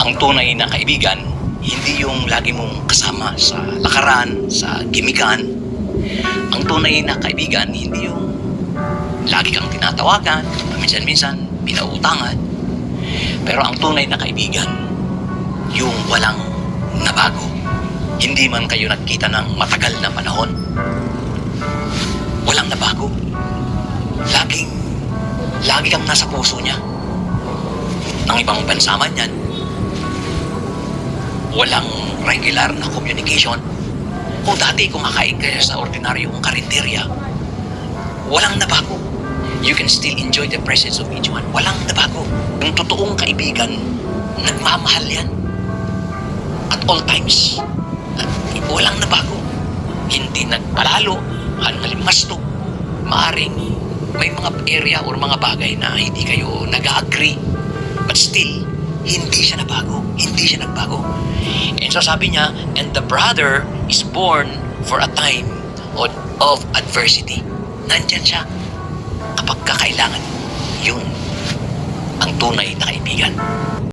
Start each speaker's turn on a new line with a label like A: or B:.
A: Ang tunay na kaibigan, hindi yung lagi mong kasama sa lakaran, sa gimikan. Ang tunay na kaibigan, hindi yung lagi kang tinatawagan, paminsan-minsan, pinauutangan. Pero ang tunay na kaibigan, yung walang nabago. Hindi man kayo nagkita ng matagal na panahon. Walang nabago. Lagi kang nasa puso niya. Ang ibang bansa man yan, walang regular na communication. Kung dati kumakain kayo sa ordinaryong karinderya, walang nabago. You can still enjoy the presence of each one. Walang nabago. Yung totoong kaibigan, nagmamahal yan. At all times. At walang nabago. Hindi nagpalalo, halimasto. Maaring may mga area or mga bagay na hindi kayo nag-agree. But still, hindi siya nabago. Hindi siya nagbago. And so sabi niya, and the brother is born for a time of adversity. Nandyan siya kapag kakailangan. Yun ang tunay na kaibigan.